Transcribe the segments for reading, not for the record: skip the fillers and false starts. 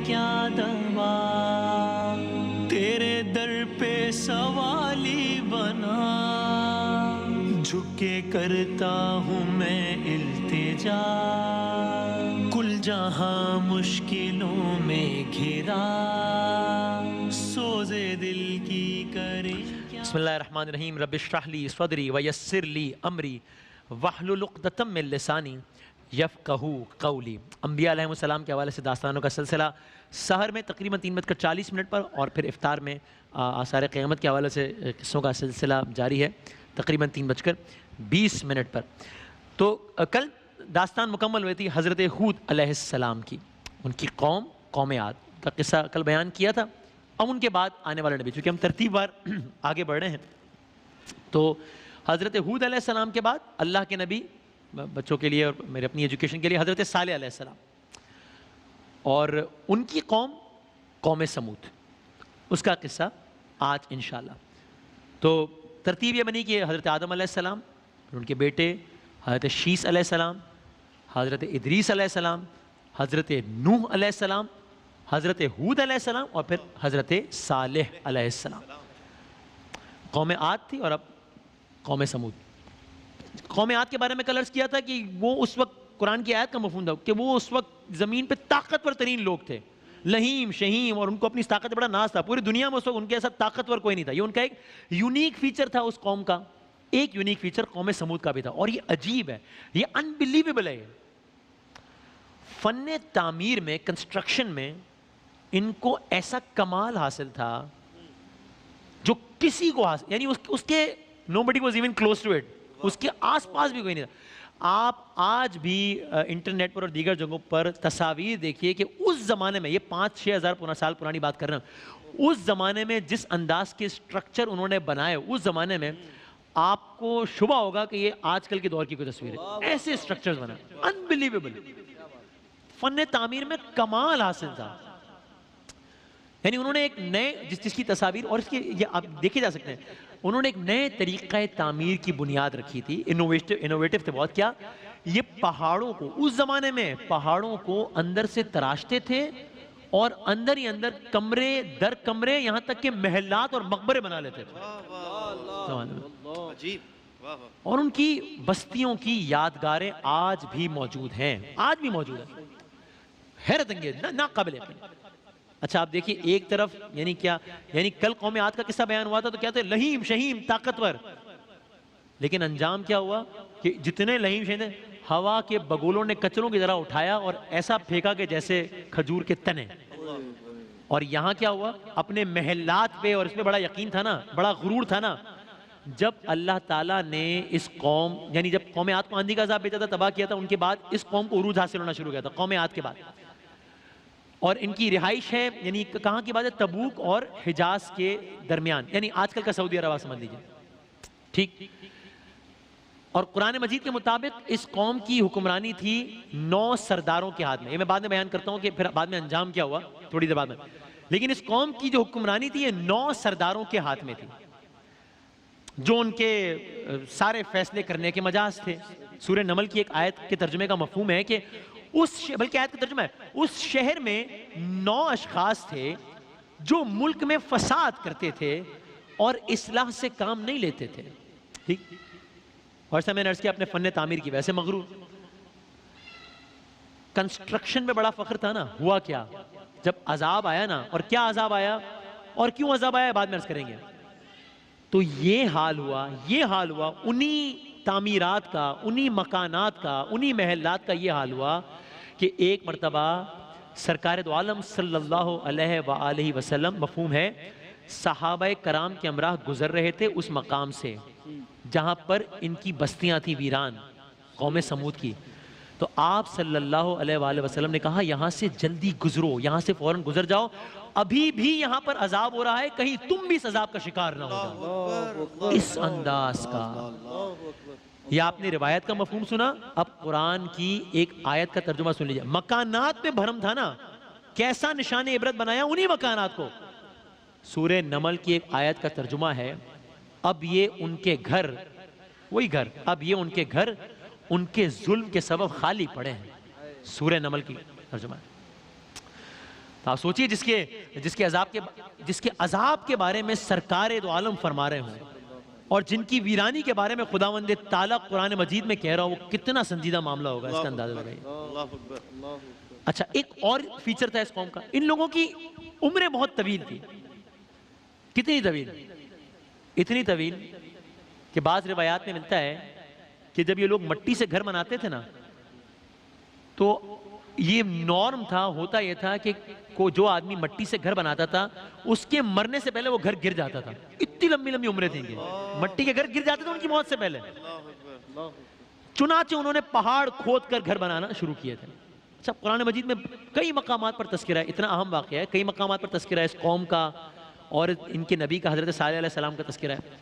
کیا دوا، تیرے در پہ سوالی بنا، جھکے کرتا ہوں میں التجا، کل جہاں مشکلوں میں گھرا، سوزے دل کی کرے۔ بسم اللہ الرحمن الرحیم۔ رب اشرح لی صدری ویسر لی امری واحلل عقدۃ من لسانی یفقہوا قولی۔ انبیاء علیہ السلام کے حوالے سے داستانوں کا سلسلہ سحر میں تقریباً 3:40 پر، اور پھر افطار میں آثار قیامت کے حوالے سے قصوں کا سلسلہ جاری ہے تقریباً 3:20 پر۔ تو کل داستان مکمل ہوئی تھی حضرت ہود علیہ السلام کی، ان کی قوم عاد کا قصہ کل بیان کیا تھا۔ اب ان کے بعد آنے والا نبی، چونکہ ہم ترتیب وار آگے بڑھ رہے ہیں، تو حضرت ہود علیہ السلام کے بعد اللہ کے نبی، بچوں کے لیے اور میرے اپنی ایجوکیشن کے لیے، حضرت صالح علیہ السلام، اور ان کی قوم سمود، اس کا قصہ آج انشاءاللہ۔ تو ترتیب یہ بنی کہ حضرت آدم علیہ السلام، ان کے بیٹے حضرت شیس علیہ السلام، حضرت ادریس علیہ السلام، حضرت نوح علیہ السلام، حضرت ہود علیہ السلام، اور پھر حضرت صالح علیہ السلام۔ قوم عاد تھی اور اب قوم سمود۔ قوم عاد کے بارے میں کل عرض کیا تھا کہ وہ اس وقت قرآن کی آیت کا مفہوم تھا کہ وہ اس وقت زمین پہ طاقتور ترین لوگ تھے، لہیم شہیم، اور ان کو اپنی اس طاقت بڑا ناز تھا۔ پوری دنیا میں اس وقت ان کے ایسا طاقتور کوئی نہیں تھا۔ یہ ان کا ایک یونیک فیچر تھا اس قوم کا، ایک یونیک فیچر قوم سمود کا بھی تھا، اور یہ عجیب ہے، یہ انبیلیویبل ہے۔ فن تعمیر میں، کنسٹرکشن میں ان کو ایسا کمال حاصل تھا جو کسی کو حاصل، یعنی اس کے nobody was even close to it، اس کے آس پاس بھی کوئی نہیں تھا۔ آپ آج بھی انٹرنیٹ پر اور دیگر جگہوں پر تصاویر دیکھیے کہ اس زمانے میں، یہ 5-6 ہزار سال پرانی بات کر رہا ہوں، اس زمانے میں جس انداز کے سٹرکچر انہوں نے بنائے، اس زمانے میں آپ کو شبہ ہوگا کہ یہ آج کل کے دور کی کوئی تصویر ہے۔ ایسے سٹرکچرز بنائے، انبیلیویبل، فن تعمیر میں کمال حاصل تھا۔ یعنی انہوں نے ایک نئے، جس کی تصاویر اور اس کی یہ آپ دیکھے جا سکتے ہیں، انہوں نے ایک نئے طریقہ تعمیر کی بنیاد رکھی تھی، انوویٹو تھے بہت۔ کیا یہ پہاڑوں کو، اس زمانے میں پہاڑوں کو اندر سے تراشتے تھے اور اندر ہی اندر کمرے در کمرے، یہاں تک کہ محلات اور مقبرے بنا لیتے تھے۔ اور ان کی بستیوں کی یادگاریں آج بھی موجود ہیں، آج بھی موجود ہیں، حیرت انگیز، ناقابل یقین۔ اچھا آپ دیکھیے، ایک طرف یعنی کیا، یعنی کل قوم عاد کا قصہ بیان ہوا تھا تو کیا تھے، لہیم شہیم طاقتور، لیکن انجام کیا ہوا کہ جتنے لہیم شہیم تھے، ہوا کے بگولوں نے کچروں کی طرح اٹھایا اور ایسا پھینکا کہ جیسے کھجور کے تنے۔ اور یہاں کیا ہوا، اپنے محلات پہ، اور اس پہ بڑا یقین تھا نا، بڑا غرور تھا نا، جب اللہ تعالیٰ نے اس قوم، یعنی جب قوم عاد کو آندھی کا عذاب بھیجا تھا، تباہ کیا تھا، ان کے بعد اس قوم کو عروج حاصل ہونا شروع کیا تھا قوم عاد کے بعد۔ اور ان کی رہائش ہے، یعنی کہاں کی بات ہے، تبوک اور حجاز کے درمیان، یعنی آج کل کا سعودی عرب سمجھ لیجیے، ٹھیک۔ اور قرآن مجید کے مطابق اس قوم کی حکمرانی تھی 9 سرداروں کے ہاتھ میں۔ یہ میں بعد میں بیان کرتا ہوں کہ پھر بعد میں انجام کیا ہوا، تھوڑی دیر بعد میں۔ لیکن اس قوم کی جو حکمرانی تھی، یہ 9 سرداروں کے ہاتھ میں تھی، جو ان کے سارے فیصلے کرنے کے مجاز تھے۔ سورہ نمل کی ایک آیت کے ترجمے کا مفہوم ہے کہ بلکہ آیت کا ترجمہ ہے، اس شہر میں 9 اشخاص تھے جو ملک میں فساد کرتے تھے اور اصلاح سے کام نہیں لیتے تھے، ٹھیک۔ اور ایسا میں نے عرض کیا اپنے فن تعمیر کی ویسے مغرور، کنسٹرکشن میں بڑا فخر تھا نا۔ ہوا کیا جب عذاب آیا نا، اور کیا عذاب آیا اور کیوں عذاب آیا بعد میں عرض کریں گے، تو یہ حال ہوا انہی تعمیرات کا، انہی مکانات کا، انہی محلات کا یہ حال ہوا کہ ایک مرتبہ سرکار دو عالم صلی اللہ علیہ وآلہ وسلم، مفہوم ہے، صحابہ کرام کے ہمراہ گزر رہے تھے اس مقام سے جہاں پر ان کی بستیاں تھیں ویران، قوم سمود کی۔ تو آپ صلی اللہ علیہ وآلہ وسلم نے کہا یہاں سے جلدی گزرو، یہاں سے فوراً گزر جاؤ، ابھی بھی یہاں پر عذاب ہو رہا ہے، کہیں تم بھی اس عذاب کا شکار نہ ہو جاؤ۔ اس انداز کا، یہ آپ نے روایت کا مفہوم سنا، اب قرآن کی ایک آیت کا ترجمہ سن لیجئے۔ مکانات پہ بھرم تھا نا، کیسا نشان عبرت بنایا انہی مکانات کو۔ سورہ نمل کی ایک آیت کا ترجمہ ہے، اب یہ ان کے گھر، وہی گھر، اب یہ ان کے گھر ان کے ظلم کے سبب خالی پڑے ہیں۔ سورہ نمل کی ترجمہ ہے۔ تو آپ سوچئے جس کے عذاب کے بارے میں سرکار دو عالم فرما رہے ہوں اور جن کی ویرانی کے بارے میں خداوند تعالیٰ قرآن مجید میں کہہ رہا ہوں، وہ کتنا سنجیدہ معاملہ ہوگا، اس کا اندازہ لگائیے۔ اچھا، ایک اور فیچر تھا اس قوم کا، ان لوگوں کی عمریں بہت طویل تھی۔ کتنی طویل؟ اتنی طویل کہ بعض روایات میں ملتا ہے کہ جب یہ لوگ مٹی سے گھر بناتے تھے نا، تو یہ نارم تھا، ہوتا یہ تھا کہ جو آدمی مٹی سے گھر بناتا تھا اس کے مرنے سے پہلے وہ گھر گر جاتا تھا۔ اتنی لمبی لمبی عمریں تھیں کہ مٹی کے گھر گر جاتے تھے ان کی موت سے پہلے۔ چنانچہ انہوں نے پہاڑ کھود کر گھر بنانا شروع کیے تھے۔ اچھا، قرآن مجید میں کئی مقامات پر تذکرہ ہے، اتنا اہم واقعہ ہے، کئی مقامات پر تذکرہ ہے اس قوم کا اور ان کے نبی کا حضرت صالح علیہ السلام کا تذکرہ ہے۔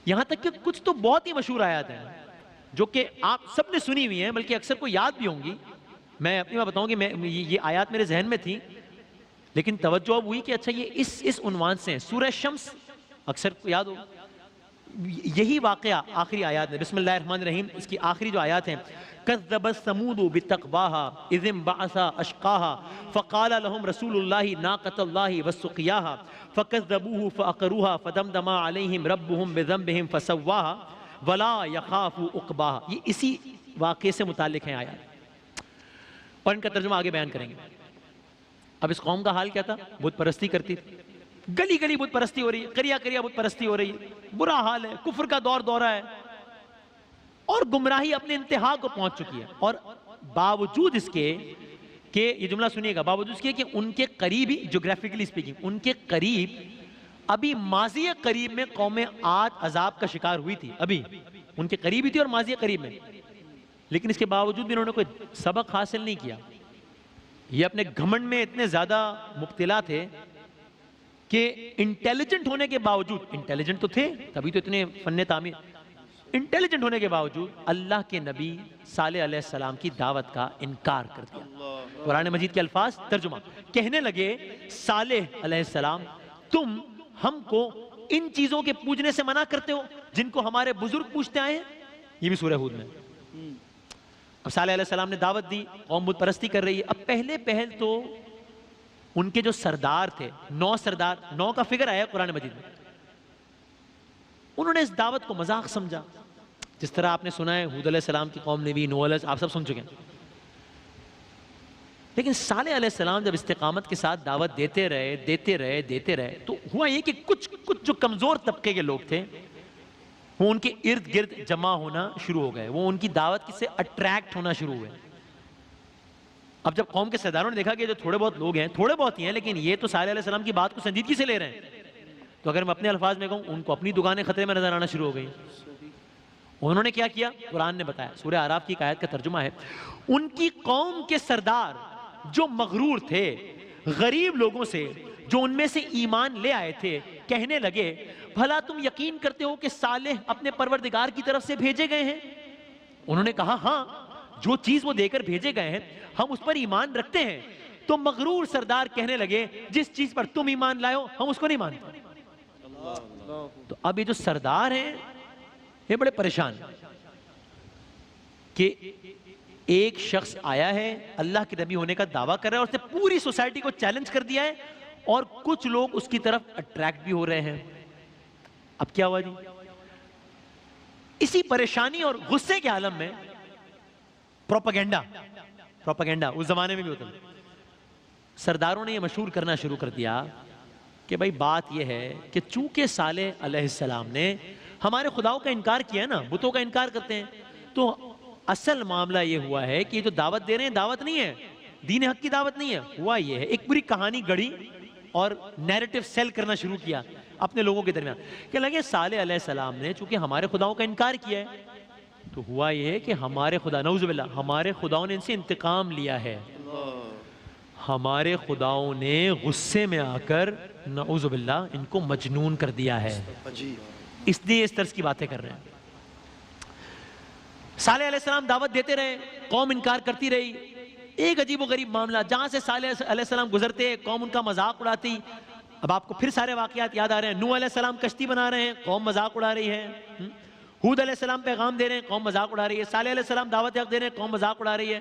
یہاں تک کہ کچھ تو بہت ہی مشہور آیات ہیں جو کہ آپ سب نے سنی ہوئی ہیں، بلکہ اکثر کو یاد بھی ہوں گی۔ میں اپنی بات بتاؤں کہ یہ آیات میرے ذہن میں تھی، لیکن توجہ اب ہوئی کہ اچھا یہ اس عنوان سے ہیں۔ سورہ شمس اکثر کو یاد ہو، یہی واقعہ آخری آیات میں، بسم اللہ الرحمن الرحیم، اس کی آخری جو آیات ہیں، كذبت ثمود بتقواها اذ انبعث اشقاها فقال لهم رسول الله ناقة الله وسقياها فكذبوه فعقروها فدمدم عليهم ربهم بذنبهم فسواها ولا يخاف عقباها۔ یہ اسی واقعے سے متعلق ہیں آیات، اور ان کا ترجمہ آگے بیان کریں گے۔ اب اس قوم کا حال کیا تھا؟ بت پرستی کرتی تھی، گلی گلی بت پرستی ہو رہی ہے، قریہ قریہ بت پرستی ہو رہی ہے، برا حال ہے، کفر کا دور دورہ ہے اور گمراہی اپنے انتہا کو پہنچ چکی ہے۔ اور باوجود اس کے کہ یہ جملہ سنیے گا، باوجود اس کے کہ ان کے قریب ہی جغرافیکلی اسپیکنگ ان کے قریب ابھی ماضی قریب میں قوم عاد عذاب کا شکار ہوئی تھی، ابھی ان کے قریب ہی تھی اور ماضی قریب میں، لیکن اس کے باوجود بھی انہوں نے کوئی سبق حاصل نہیں کیا۔ یہ اپنے گھمنڈ میں اتنے زیادہ مبتلا تھے کہ انٹیلیجنٹ ہونے کے باوجود، انٹیلیجنٹ تو تھے تبھی تو اتنے فن تعمیر، انٹیلیجنٹ ہونے کے باوجود اللہ کے نبی صالح علیہ السلام کی دعوت کا انکار کر دیا۔ قرآن مجید کے الفاظ ترجمہ، کہنے لگے صالح علیہ السلام تم ہم کو ان چیزوں کے پوجنے سے منع کرتے ہو جن کو ہمارے بزرگ پوجتے آئے ہیں۔ یہ بھی سورہ ہود میں۔ اب صالح علیہ السلام نے دعوت دی، قوم بت پرستی کر رہی ہے۔ اب پہلے تو ان کے جو سردار تھے، 9 سردار، 9 کا فگر آیا قرآن مجید میں، انہوں نے اس دعوت کو مذاق سمجھا، جس طرح آپ نے سنا ہے ہود علیہ السلام کی قوم نے بھی، نوح علیہ السلام، آپ سب سن چکے ہیں۔ لیکن صالح علیہ السلام جب استقامت کے ساتھ دعوت دیتے رہے تو ہوا یہ کہ کچھ جو کمزور طبقے کے لوگ تھے وہ ان کے ارد گرد جمع ہونا شروع ہو گئے، وہ ان کی دعوت سے اٹریکٹ ہونا شروع ہوئے۔ اب جب قوم کے سرداروں نے دیکھا کہ جو تھوڑے بہت لوگ ہیں، تھوڑے بہت ہی ہیں، لیکن یہ تو صالح علیہ السلام کی بات کو سنجیدگی سے لے رہے ہیں، تو اگر میں اپنے الفاظ میں کہوں ان کو اپنی دکانیں خطرے میں نظر آنا شروع ہو گئی۔ انہوں نے کیا کیا؟ قرآن نے بتایا، سورہ اعراف کی ایک آیت کا ترجمہ ہے، ان کی قوم کے سردار جو مغرور تھے غریب لوگوں سے جو ان میں سے ایمان لے آئے تھے، کہنے لگے بھلا تم یقین کرتے ہو کہ صالح اپنے پروردگار کی طرف سے بھیجے گئے ہیں؟ انہوں نے کہا ہاں، جو چیز وہ دے کر بھیجے گئے ہیں ہم اس پر ایمان رکھتے ہیں۔ تو مغرور سردار کہنے لگے جس چیز پر تم ایمان لائے ہو ہم اس کو نہیں مانتے۔ تو اب یہ جو سردار ہیں یہ بڑے پریشان ہیں کہ ایک شخص آیا ہے اللہ کے نبی ہونے کا دعویٰ کر رہا ہے اور اس نے پوری سوسائٹی کو چیلنج کر دیا ہے اور کچھ لوگ اس کی طرف اٹریکٹ بھی ہو رہے ہیں۔ اب کیا ہوا جی؟ اسی پریشانی اور غصے کے عالم میں پروپیگنڈا اس زمانے میں بھی ہوتا ہے، سرداروں نے یہ مشہور کرنا شروع کر دیا کہ بھائی بات یہ ہے کہ چونکہ صالح علیہ السلام نے ہمارے خداؤں کا انکار کیا ہے نا، بتوں کا انکار کرتے ہیں، تو اصل معاملہ یہ ہوا ہے کہ یہ جو دعوت دے رہے ہیں دعوت نہیں ہے، دین حق کی دعوت نہیں ہے، ہوا یہ ہے ایک پوری کہانی گڑی اور نیریٹو سیل کرنا شروع کیا اپنے لوگوں کے درمیان کہ لگے صالح علیہ السلام نے چونکہ ہمارے خداؤں کا انکار کیا ہے تو ہوا یہ ہے کہ ہمارے خدا، نعوذ باللہ، ہمارے خداؤں نے ان سے انتقام لیا ہے، ہمارے خداؤں نے غصے میں آ کر نعوذ باللہ ان کو مجنون کر دیا ہے، اس لیے اس طرح کی باتیں کر رہے ہیں۔ صالح علیہ السلام دعوت دیتے رہے، قوم انکار کرتی رہی، ایک عجیب و غریب معاملہ، جہاں سے صالح علیہ السلام گزرتے قوم ان کا مذاق اڑاتی۔ اب آپ کو پھر سارے واقعات یاد آ رہے ہیں، نوح علیہ السلام کشتی بنا رہے ہیں، قوم مذاق اڑا رہی ہے، ہود علیہ السلام پیغام دے رہے ہیں، قوم مذاق اڑا رہی ہے، صالح علیہ السلام دعوت حق دے رہے ہیں، قوم مذاق اڑا رہی ہے،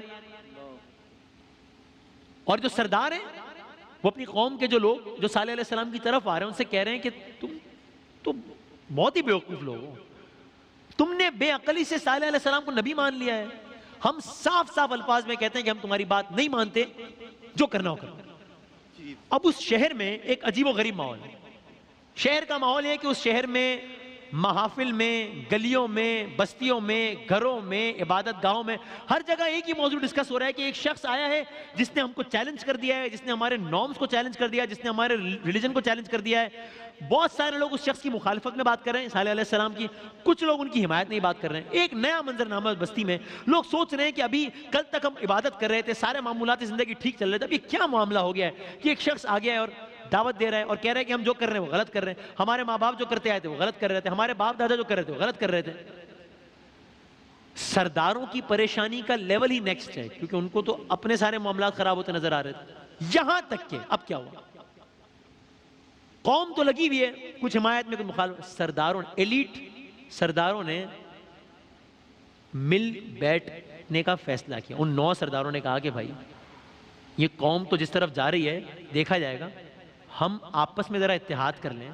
اور جو سردار ہیں وہ اپنی قوم کے جو لوگ جو صالح علیہ السلام کی طرف آ رہے ہیں ان سے کہہ رہے ہیں کہ تم بہت ہی بیوقوف لوگ ہو، تم نے بے عقلی سے صالح علیہ السلام کو نبی مان لیا ہے، ہم صاف صاف الفاظ میں کہتے ہیں کہ ہم تمہاری بات نہیں مانتے، جو کرنا ہو کرنا۔ اب اس شہر میں ایک عجیب و غریب ماحول ہے۔ شہر کا ماحول ہے کہ اس شہر میں محافل میں، گلیوں میں، بستیوں میں، گھروں میں، عبادت گاہوں میں، ہر جگہ ایک ہی موضوع ڈسکس ہو رہا ہے کہ ایک شخص آیا ہے جس نے ہم کو چیلنج کر دیا ہے، جس نے ہمارے نارمز کو چیلنج کر دیا ہے، جس نے ہمارے ریلیجن کو چیلنج کر دیا ہے۔ بہت سارے لوگ اس شخص کی مخالفت میں بات کر رہے ہیں، صالح علیہ السلام کی، کچھ لوگ ان کی حمایت نہیں بات کر رہے ہیں۔ ایک نیا منظرنامہ بستی میں، لوگ سوچ رہے ہیں کہ ابھی کل تک ہم عبادت کر رہے تھے، سارے معمولات زندگی ٹھیک چل رہے تھے، اب یہ کیا معاملہ ہو گیا ہے کہ ایک شخص آ گیا ہے اور دعوت دے رہا ہے اور کہہ رہا ہے کہ ہم جو کر رہے ہیں وہ غلط کر رہے ہیں، ہمارے ماں باپ جو کرتے آئے تھے وہ غلط کر رہے تھے، ہمارے باپ دادا جو کر رہے تھے وہ غلط کر رہے تھے۔ سرداروں کی پریشانی کا لیول ہی نیکسٹ ہے، کیونکہ ان کو تو اپنے سارے معاملات خراب ہوتے نظر آ رہے تھے۔ یہاں تک کہ اب کیا ہوا، قوم تو لگی ہوئی ہے کچھ حمایت میں، کچھ مخالف، سرداروں ایلیٹ سرداروں نے مل بیٹھنے کا فیصلہ کیا۔ ان 9 سرداروں نے کہا کہ بھائی یہ قوم تو جس طرف جا رہی ہے دیکھا جائے گا، ہم آپس میں ذرا اتحاد کر لیں،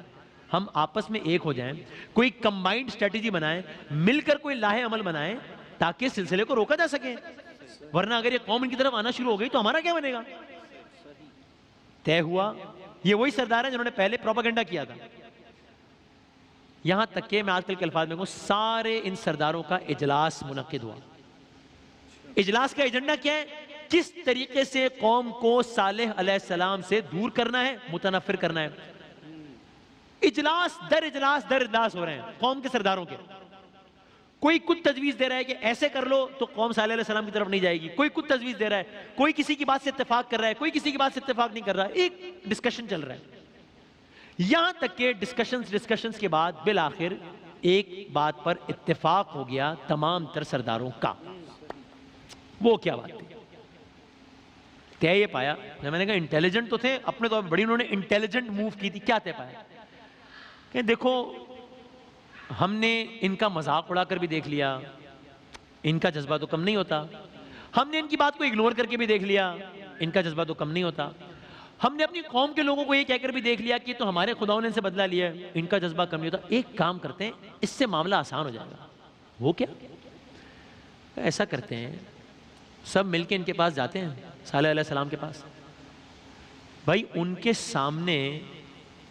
ہم آپس میں ایک ہو جائیں، کوئی کمبائنڈ اسٹریٹجی بنائیں، مل کر کوئی لاہے عمل بنائیں تاکہ اس سلسلے کو روکا جا سکے، ورنہ اگر یہ قوم ان کی طرف آنا شروع ہو گئی تو ہمارا کیا بنے گا۔ طے ہوا، یہ وہی سردار ہیں جنہوں نے پہلے پروپیگنڈا کیا تھا۔ یہاں تک کہ میں آج کل کے الفاظ میں کہوں، سارے ان سرداروں کا اجلاس منعقد ہوا۔ اجلاس کا ایجنڈا کیا ہے؟ کس طریقے سے قوم کو صالح علیہ السلام سے دور کرنا ہے، متنفر کرنا ہے۔ اجلاس در اجلاس ہو رہے ہیں قوم کے سرداروں کے۔ کوئی کچھ تجویز دے رہا ہے کہ ایسے کر لو تو قوم صالح علیہ السلام کی طرف نہیں جائے گی، کوئی کچھ تجویز دے رہا ہے، کوئی کسی کی بات سے اتفاق کر رہا ہے، کوئی کسی کی بات سے اتفاق نہیں کر رہا ہے، ایک ڈسکشن چل رہا ہے۔ یہاں تک کہ ڈسکشنز کے بعد بالآخر ایک بات پر اتفاق ہو گیا تمام تر سرداروں کا۔ وہ کیا بات تھی؟ طے یہ پایا، میں نے کہا انٹیلیجنٹ تو تھے اپنے طور پر، بڑی انہوں نے انٹیلیجنٹ موو کی تھی۔ کیا طے پایا کہ دیکھو ہم نے ان کا مذاق اڑا کر بھی دیکھ لیا، ان کا جذبہ تو کم نہیں ہوتا، ہم نے ان کی بات کو اگنور کر کے بھی دیکھ لیا، ان کا جذبہ تو کم نہیں ہوتا، ہم نے اپنی قوم کے لوگوں کو یہ کہہ کر بھی دیکھ لیا کہ تو ہمارے خداؤں نے ان سے بدلہ لیا ہے، ان کا جذبہ کم نہیں ہوتا، ایک کام کرتے ہیں اس سے معاملہ آسان ہو جائے گا۔ وہ کیا؟ ایسا کرتے ہیں سب مل کے ان کے پاس جاتے ہیں، صالح علیہ السلام کے پاس، بھائی ان کے سامنے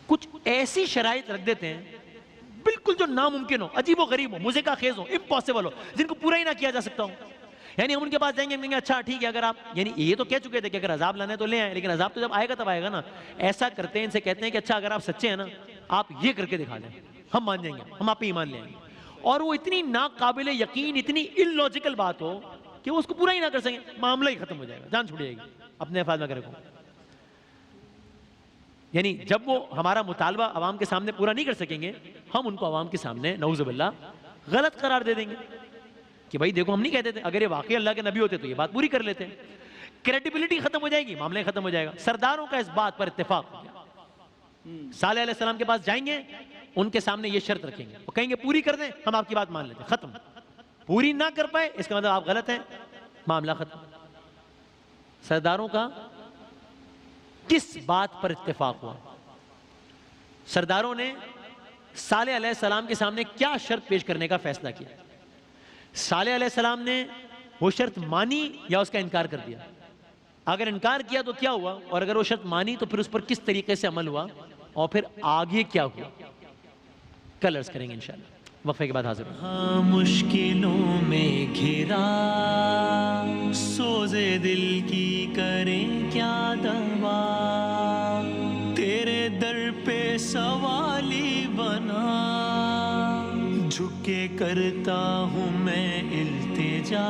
کچھ ایسی شرائط رکھ دیتے ہیں بالکل جو ناممکن ہو، عجیب و غریب ہو، مزے کا خیز ہو، امپاسبل ہو، جن کو پورا ہی نہ کیا جا سکتا ہو۔ یعنی ہم ان کے پاس جائیں گے، ہم کہیں گے اچھا ٹھیک ہے، اگر آپ، یعنی یہ تو کہہ چکے تھے کہ اگر عذاب لانا ہے تو لے آئیں، لیکن عذاب تو جب آئے گا تب آئے گا نا۔ ایسا کرتے ہیں ان سے کہتے ہیں کہ اچھا اگر آپ سچے ہیں نا، آپ یہ کر کے دکھا دیں، ہم مان جائیں گے، ہم آپ پہ ایمان لے آئیں گے۔ اور وہ اتنی ناقابل یقین، اتنی ان لاجیکل بات ہو کہ وہ اس کو پورا ہی نہ کر سکیں، معاملہ ہی ختم ہو جائے گا، جان چھوڑ جائے گی۔ اپنے الفاظ میں اگر رکھوں، یعنی جب وہ ہمارا مطالبہ عوام کے سامنے پورا نہیں کر سکیں گے، ہم ان کو عوام کے سامنے نعوذ باللہ غلط قرار دے دیں گے کہ بھائی دیکھو ہم نہیں کہتے تھے، اگر یہ واقعی اللہ کے نبی ہوتے تو یہ بات پوری کر لیتے۔ کریڈیبلٹی ختم ہو جائے گی، معاملہ ختم ہو جائے گا۔ سرداروں کا اس بات پر اتفاق ہو گیا، صالح علیہ السلام کے پاس جائیں گے، ان کے سامنے یہ شرط رکھیں گے، وہ کہیں گے پوری کر دیں، ہم آپ کی بات مان لیتے ہیں، ختم۔ پوری نہ کر پائے اس کا مطلب آپ غلط ہیں، معاملہ ختم۔ سرداروں کا کس بات پر اتفاق ہوا؟ سرداروں نے صالح علیہ السلام کے سامنے کیا شرط پیش کرنے کا فیصلہ کیا؟ صالح علیہ السلام نے وہ شرط مانی یا اس کا انکار کر دیا؟ اگر انکار کیا تو کیا ہوا، اور اگر وہ شرط مانی تو پھر اس پر کس طریقے سے عمل ہوا، اور پھر آگے کیا ہوا؟ کل عرض کریں گے انشاءاللہ، وقفے کے بعد حاضر ہوں۔ ہاں مشکلوں میں گھرا سوزے دل کی کریں کیا دوا، تیرے در پہ سوالی بنا جھک کے کرتا ہوں میں التجا۔